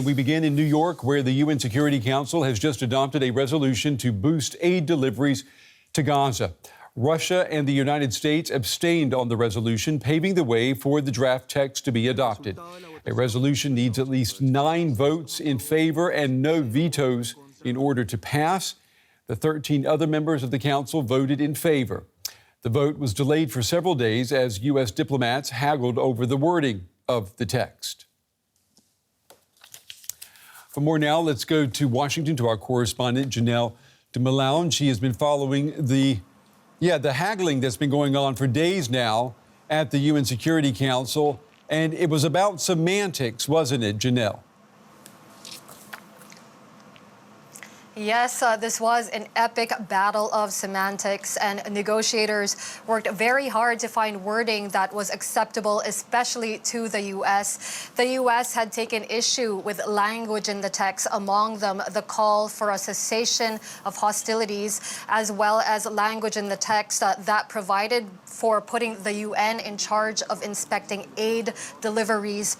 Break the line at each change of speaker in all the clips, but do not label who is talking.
we begin in New York, where the UN Security Council has just adopted a resolution to boost aid deliveries to Gaza. Russia and the United States abstained on the resolution, paving the way for the draft text to be adopted. A resolution needs at least 9 votes in favor and no vetoes in order to pass. The 13 other members of the council voted in favor. The vote was delayed for several days as U.S. diplomats haggled over the wording of the text. For more now, let's go to Washington to our correspondent, Janelle Dumalaon. She has been following the haggling that's been going on for days now at the UN Security Council. And it was about semantics, wasn't it, Janelle?
Yes, this was an epic battle of semantics, and negotiators worked very hard to find wording that was acceptable, especially to the U.S. The U.S. had taken issue with language in the text, among them the call for a cessation of hostilities, as well as language in the text that provided for putting the UN in charge of inspecting aid deliveries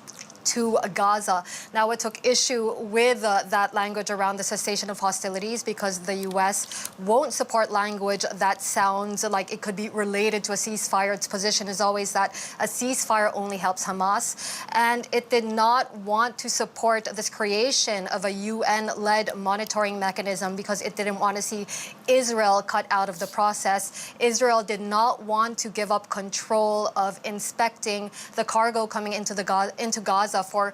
to Gaza. Now, it took issue with that language around the cessation of hostilities because the U.S. won't support language that sounds like it could be related to a ceasefire. Its position is always that a ceasefire only helps Hamas, and it did not want to support this creation of a UN-led monitoring mechanism because it didn't want to see Israel cut out of the process. Israel did not want to give up control of inspecting the cargo coming into Gaza for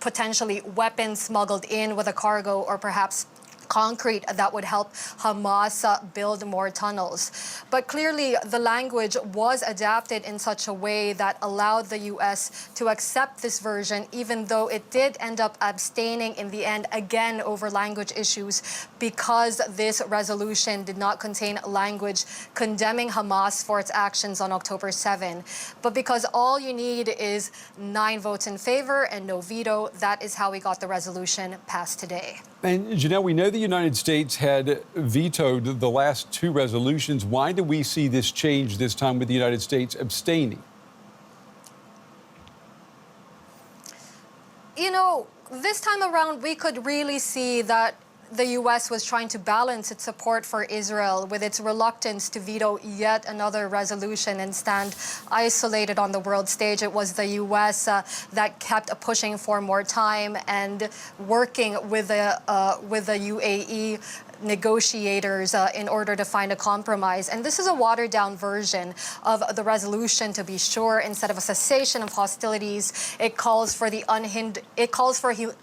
potentially weapons smuggled in with a cargo, or perhaps concrete that would help Hamas build more tunnels. But clearly, the language was adapted in such a way that allowed the U.S. to accept this version, even though it did end up abstaining in the end, again, over language issues, because this resolution did not contain language condemning Hamas for its actions on October 7. But because all you need is 9 votes in favor and no veto, that is how we got the resolution passed today.
And Janelle, we know the United States had vetoed the last 2 resolutions. Why do we see this change this time with the United States abstaining?
You know, this time around, we could really see that the U.S. was trying to balance its support for Israel with its reluctance to veto yet another resolution and stand isolated on the world stage. It was the U.S. That kept pushing for more time and working with the UAE negotiators in order to find a compromise. And this is a watered-down version of the resolution, to be sure. Instead of a cessation of hostilities, it calls for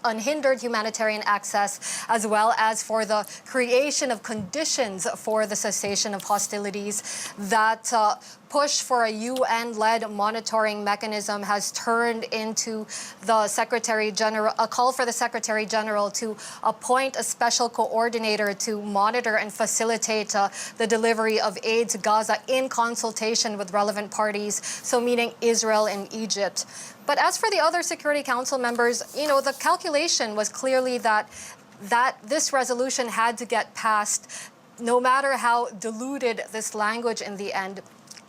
unhindered humanitarian access, as well as for the creation of conditions for the cessation of hostilities. That push for a UN-led monitoring mechanism has turned into a call for the Secretary General to appoint a special coordinator to monitor and facilitate the delivery of aid to Gaza in consultation with relevant parties, so meaning Israel and Egypt. But as for the other Security Council members, you know, the calculation was clearly that this resolution had to get passed, no matter how diluted this language in the end.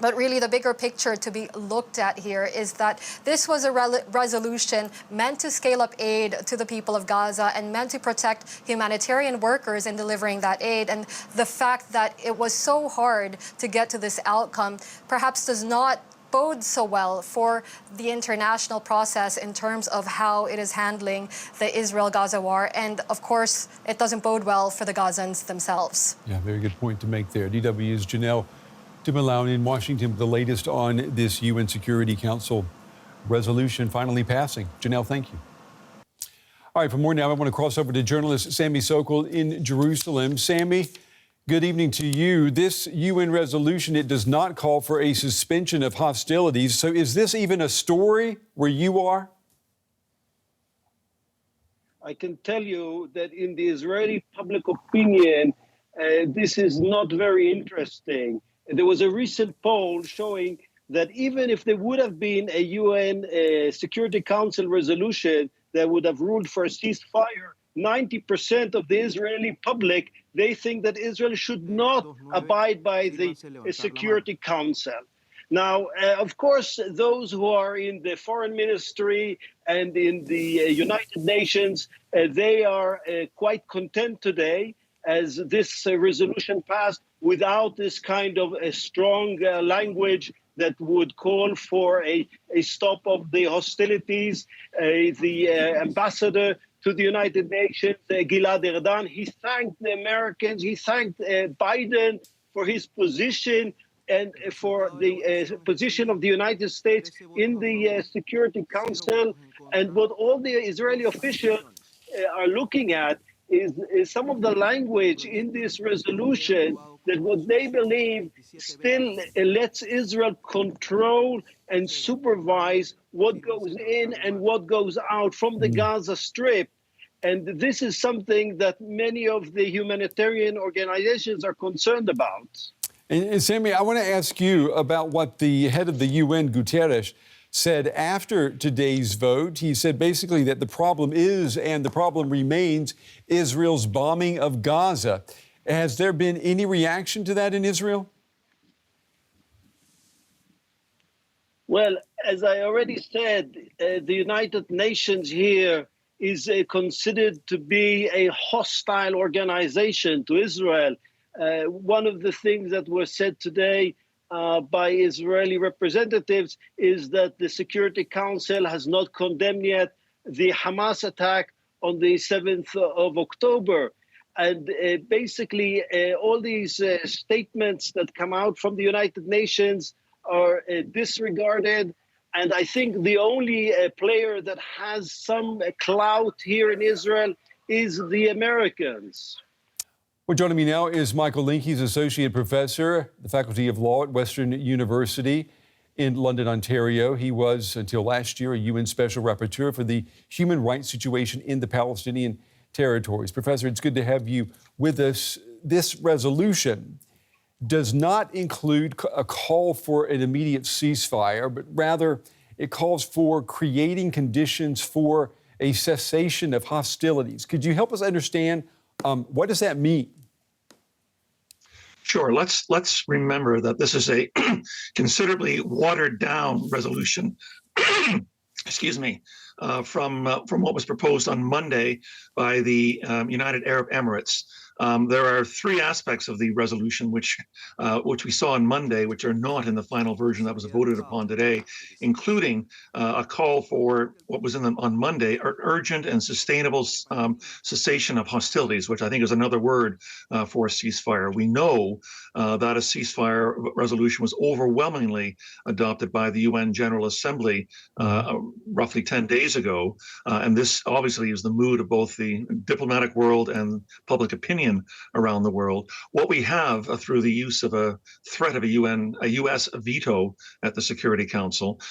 But really, the bigger picture to be looked at here is that this was a resolution meant to scale up aid to the people of Gaza and meant to protect humanitarian workers in delivering that aid. And the fact that it was so hard to get to this outcome perhaps does not bode so well for the international process in terms of how it is handling the Israel-Gaza war. And of course, it doesn't bode well for the Gazans themselves.
Yeah, very good point to make there. DW's Janelle Dumalaon in Washington with the latest on this UN Security Council resolution finally passing. Janelle, thank you. All right, for more now, I want to cross over to journalist Sami Sockol in Jerusalem. Sami, good evening to you. This UN resolution, it does not call for a suspension of hostilities. So is this even a story where you are?
I can tell you that in the Israeli public opinion, this is not very interesting. There was a recent poll showing that even if there would have been a UN Security Council resolution that would have ruled for a ceasefire, 90% of the Israeli public, they think that Israel should not abide by the Security Council. Now, of course, those who are in the foreign ministry and in the United Nations, they are quite content today as this resolution passed without this kind of a strong language that would call for a stop of the hostilities. The ambassador to the United Nations, Gilad Erdan, he thanked the Americans, he thanked Biden for his position and for the position of the United States in the Security Council. And what all the Israeli officials are looking at is some of the language in this resolution that what they believe still lets Israel control and supervise what goes in and what goes out from the Gaza Strip. And this is something that many of the humanitarian organizations are concerned about.
And Sami, I want to ask you about what the head of the UN, Guterres, said after today's vote. He said basically that the problem is, and the problem remains, Israel's bombing of Gaza. Has there been any reaction to that in Israel?
Well, as I already said, the United Nations here is considered to be a hostile organization to Israel. One of the things that was said today by Israeli representatives is that the Security Council has not condemned yet the Hamas attack on the 7th of October. And basically, all these statements that come out from the United Nations are disregarded. And I think the only player that has some clout here in Israel is the Americans.
Well, joining me now is Michael Lynk. He's Associate Professor, the Faculty of Law at Western University in London, Ontario. He was, until last year, a UN Special Rapporteur for the human rights situation in the Palestinian territories. Professor, it's good to have you with us. This resolution does not include a call for an immediate ceasefire, but rather it calls for creating conditions for a cessation of hostilities. Could you help us understand what does that mean?
Sure. Let's remember that this is a considerably watered down resolution. Excuse me, from what was proposed on Monday by the United Arab Emirates. There are three aspects of the resolution which we saw on Monday, which are not in the final version that was voted upon today, including a call for what was in them on Monday, urgent and sustainable cessation of hostilities, which I think is another word for a ceasefire. We know that a ceasefire resolution was overwhelmingly adopted by the UN General Assembly roughly 10 days ago, and this obviously is the mood of both the diplomatic world and public opinion around the world. What we have through the use of a threat of a U.S. veto at the Security Council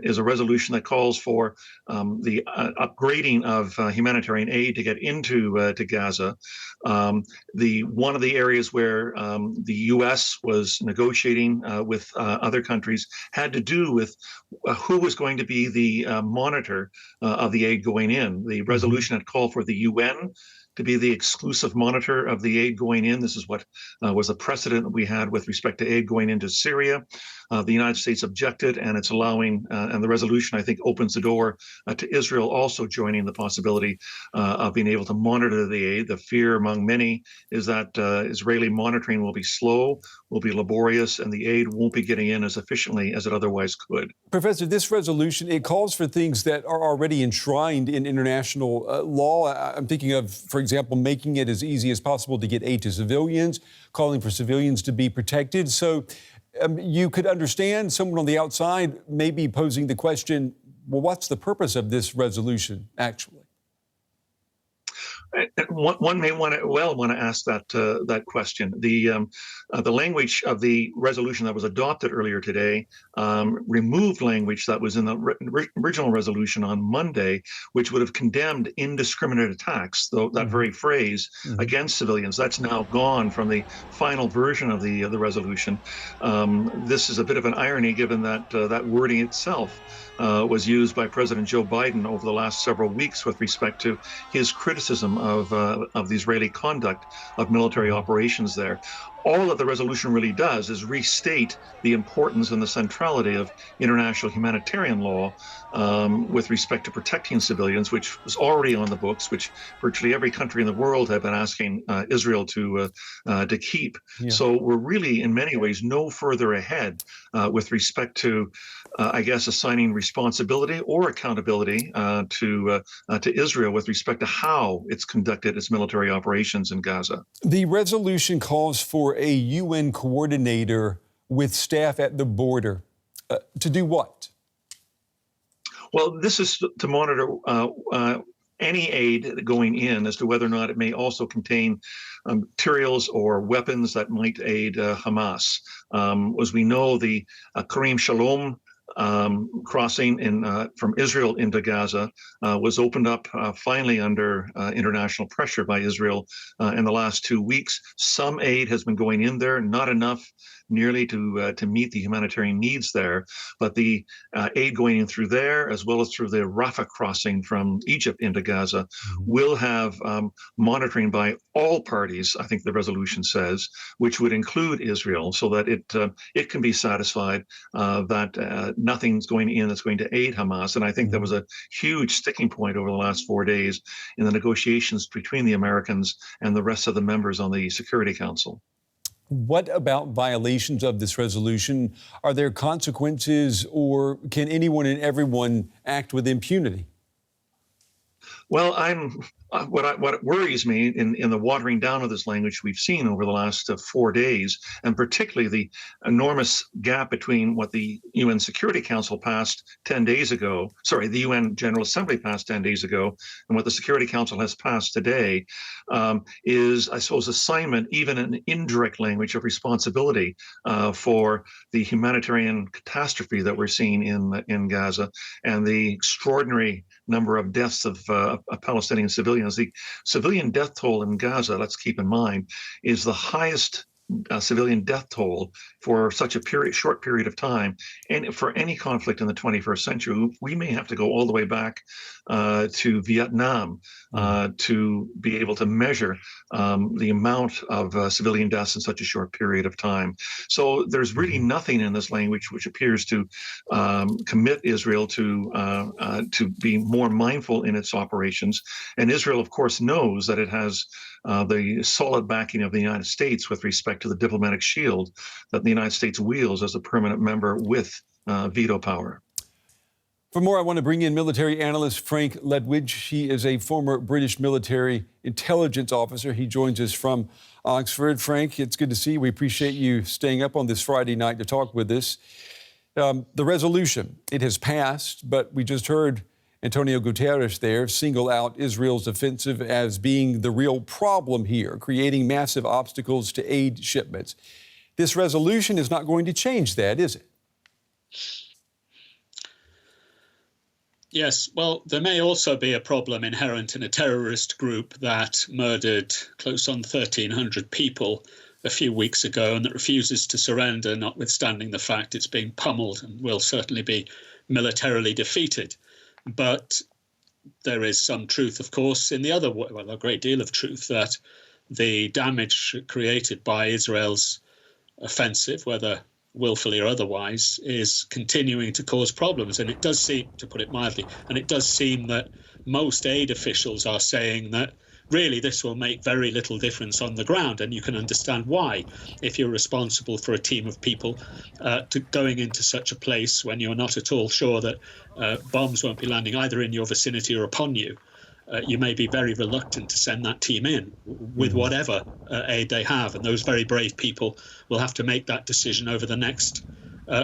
is a resolution that calls for the upgrading of humanitarian aid to get into to Gaza. One of the areas where the U.S. was negotiating with other countries had to do with who was going to be the monitor of the aid going in. The resolution had called for the UN to be the exclusive monitor of the aid going in. This is what was a precedent we had with respect to aid going into Syria. The United States objected, and it's allowing, and the resolution, I think, opens the door to Israel also joining the possibility of being able to monitor the aid. The fear among many is that Israeli monitoring will be slow, will be laborious, and the aid won't be getting in as efficiently as it otherwise could.
Professor, this resolution, it calls for things that are already enshrined in international law. I'm thinking of, for example, making it as easy as possible to get aid to civilians, calling for civilians to be protected. So you could understand someone on the outside maybe posing the question, well, what's the purpose of this resolution, actually?
One may want to ask that question. The language of the resolution that was adopted earlier today removed language that was in the original resolution on Monday, which would have condemned indiscriminate attacks. Though that very phrase against civilians, that's now gone from the final version of the resolution. This is a bit of an irony, given that that wording itself was used by President Joe Biden over the last several weeks with respect to his criticism of the Israeli conduct of military operations there. all that the resolution really does is restate the importance and the centrality of international humanitarian law with respect to protecting civilians, which was already on the books, which virtually every country in the world had been asking Israel to keep.
Yeah.
So we're really, in many ways, no further ahead with respect to, I guess, assigning responsibility or accountability to Israel with respect to how it's conducted its military operations in Gaza.
The resolution calls for a UN coordinator with staff at the border. To do what?
Well, this is to monitor any aid going in as to whether or not it may also contain materials or weapons that might aid Hamas. As we know, the Karim Shalom crossing from Israel into Gaza was opened up finally under international pressure by Israel in the last 2 weeks. Some aid has been going in there, not enough nearly to meet the humanitarian needs there, but the aid going in through there, as well as through the Rafah crossing from Egypt into Gaza, will have monitoring by all parties, I think the resolution says, which would include Israel, so that it can be satisfied that nothing's going in that's going to aid Hamas. And I think that was a huge sticking point over the last 4 days in the negotiations between the Americans and the rest of the members on the Security Council.
What about violations of this resolution? Are there consequences, or can anyone and everyone act with impunity?
Well, what worries me in the watering down of this language we've seen over the last 4 days, and particularly the enormous gap between what the UN Security Council passed 10 days ago, the UN General Assembly passed 10 days ago, and what the Security Council has passed today, is, I suppose, assignment, even an indirect language of responsibility for the humanitarian catastrophe that we're seeing in Gaza and the extraordinary number of deaths of Palestinian civilians. The civilian death toll in Gaza, let's keep in mind, is the highest civilian death toll for such a short period of time, and for any conflict in the 21st century. We may have to go all the way back to Vietnam to be able to measure the amount of civilian deaths in such a short period of time. So there's really nothing in this language which appears to commit Israel to be more mindful in its operations. And Israel, of course, knows that it has the solid backing of the United States with respect to the diplomatic shield that the United States wields as a permanent member with veto power.
For more, I want to bring in military analyst Frank Ledwidge. He is a former British military intelligence officer. He joins us from Oxford. Frank, it's good to see you. We appreciate you staying up on this Friday night to talk with us. The resolution, it has passed, but we just heard Antonio Guterres there single out Israel's offensive as being the real problem here, creating massive obstacles to aid shipments. This resolution is not going to change that, is it?
Yes, well, there may also be a problem inherent in a terrorist group that murdered close on 1,300 people a few weeks ago and that refuses to surrender, notwithstanding the fact it's being pummeled and will certainly be militarily defeated. But there is some truth, of course, in the other way, well, a great deal of truth, that the damage created by Israel's offensive, whether willfully or otherwise, is continuing to cause problems. And it does seem, to put it mildly, and it does seem that most aid officials are saying that really this will make very little difference on the ground. And you can understand why, if you're responsible for a team of people going into such a place when you're not at all sure that bombs won't be landing either in your vicinity or upon you. You may be very reluctant to send that team in with whatever aid they have. And those very brave people will have to make that decision over the next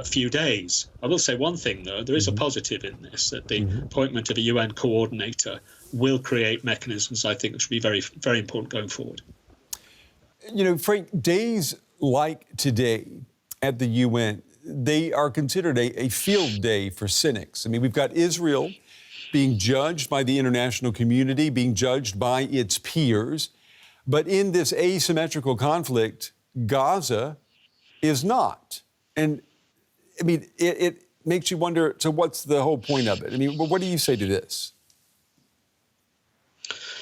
few days. I will say one thing, though. There is a positive in this, that the appointment of a UN coordinator will create mechanisms, I think, which will be very, very important going forward.
You know, Frank, days like today at the UN, they are considered a field day for cynics. I mean, we've got Israel being judged by the international community, being judged by its peers. But in this asymmetrical conflict, Gaza is not. And, I mean, it makes you wonder, so what's the whole point of it? I mean, what do you say to this?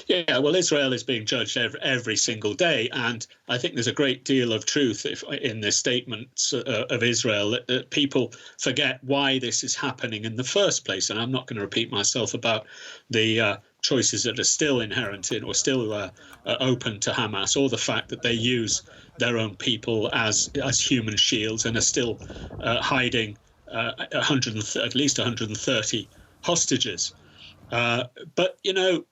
Yeah, well, Israel is being judged every single day, and I think there's a great deal of truth in the statements of Israel that people forget why this is happening in the first place. And I'm not going to repeat myself about the choices that are still inherent in or still open to Hamas, or the fact that they use their own people as human shields and are still hiding at least 130 hostages. But, you know,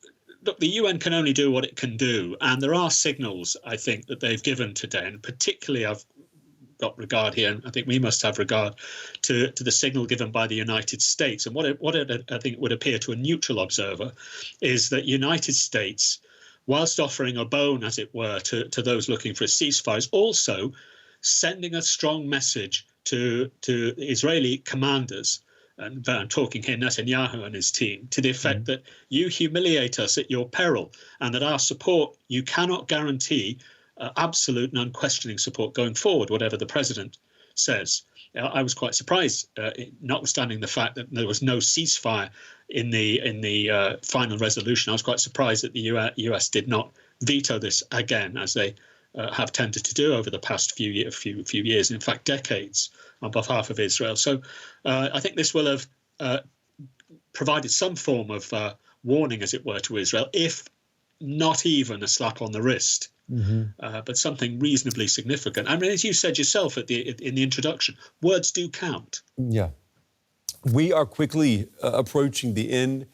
look, the UN can only do what it can do. And there are signals, I think, that they've given today. And particularly I've got regard here, and I think we must have regard to the signal given by the United States. And what I think would appear to a neutral observer is that United States, whilst offering a bone, as it were, to those looking for a ceasefire, is also sending a strong message to Israeli commanders, and I'm talking here Netanyahu and his team, to the effect that you humiliate us at your peril, and that our support, you cannot guarantee absolute and unquestioning support going forward, whatever the president says. I was quite surprised, notwithstanding the fact that there was no ceasefire in the final resolution. I was quite surprised that the US did not veto this again, as they have tended to do over the past few years, in fact decades, on behalf of Israel. So I think this will have provided some form of warning, as it were, to Israel, if not even a slap on the wrist, but something reasonably significant. I mean, as you said yourself in the introduction, words do count.
Yeah. We are quickly approaching the end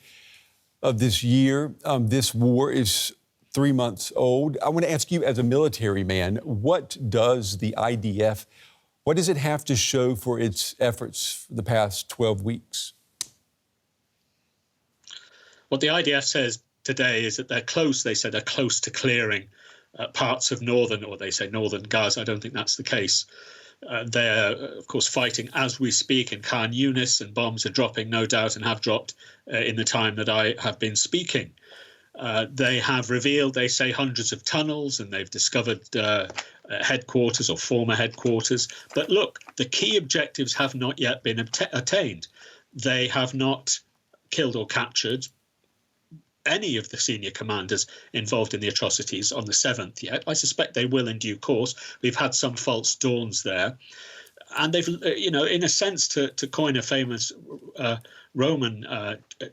of this year. This war is 3 months old. I want to ask you, as a military man, what does the IDF, what does it have to show for its efforts for the past 12 weeks? What
the IDF says today is that they're close. They said they're close to clearing parts of northern Gaza. I don't think that's the case. They're, of course, fighting as we speak in Khan Yunis, and bombs are dropping, no doubt, and have dropped in the time that I have been speaking. They have revealed, they say, hundreds of tunnels, and they've discovered headquarters or former headquarters. But look, the key objectives have not yet been attained. They have not killed or captured any of the senior commanders involved in the atrocities on the 7th yet. I suspect they will in due course. We've had some false dawns there. And they've, you know, in a sense, to coin a famous Roman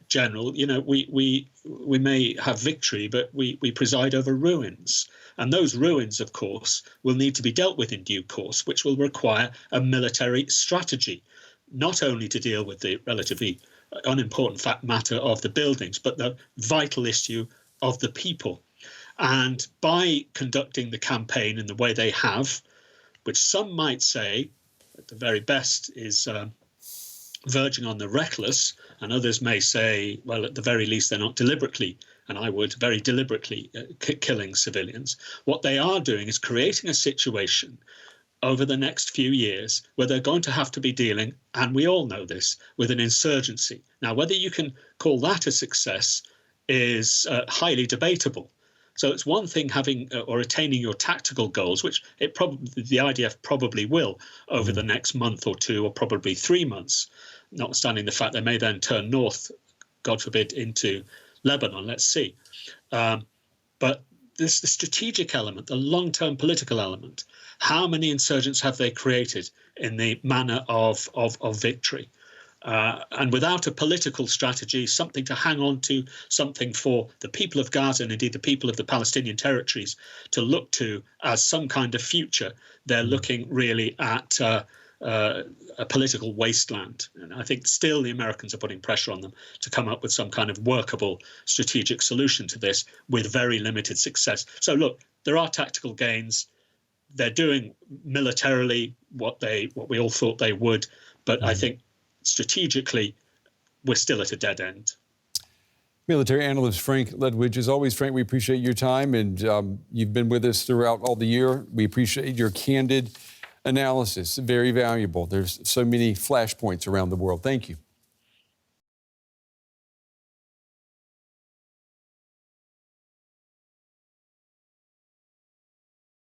general, you know, we may have victory, but we preside over ruins. And those ruins, of course, will need to be dealt with in due course, which will require a military strategy, not only to deal with the relatively unimportant matter of the buildings, but the vital issue of the people. And by conducting the campaign in the way they have, which some might say, at the very best, is verging on the reckless, and others may say, well, at the very least, they're not deliberately, and I would, very deliberately killing civilians. What they are doing is creating a situation over the next few years where they're going to have to be dealing, and we all know this, with an insurgency. Now, whether you can call that a success is highly debatable. So it's one thing having or attaining your tactical goals, which the IDF probably will over the next month or two, or probably 3 months, notwithstanding the fact they may then turn north, God forbid, into Lebanon. Let's see. But the strategic element, the long-term political element, how many insurgents have they created in the manner of victory? And without a political strategy, something to hang on to, something for the people of Gaza and indeed the people of the Palestinian territories to look to as some kind of future, they're looking really at a political wasteland. And I think still the Americans are putting pressure on them to come up with some kind of workable strategic solution to this with very limited success. So look, there are tactical gains. They're doing militarily what we all thought they would, but I think strategically, we're still at a dead end.
Military analyst Frank Ledwidge. As always, Frank, we appreciate your time, and you've been with us throughout all the year. We appreciate your candid analysis. Very valuable. There's so many flashpoints around the world. Thank you.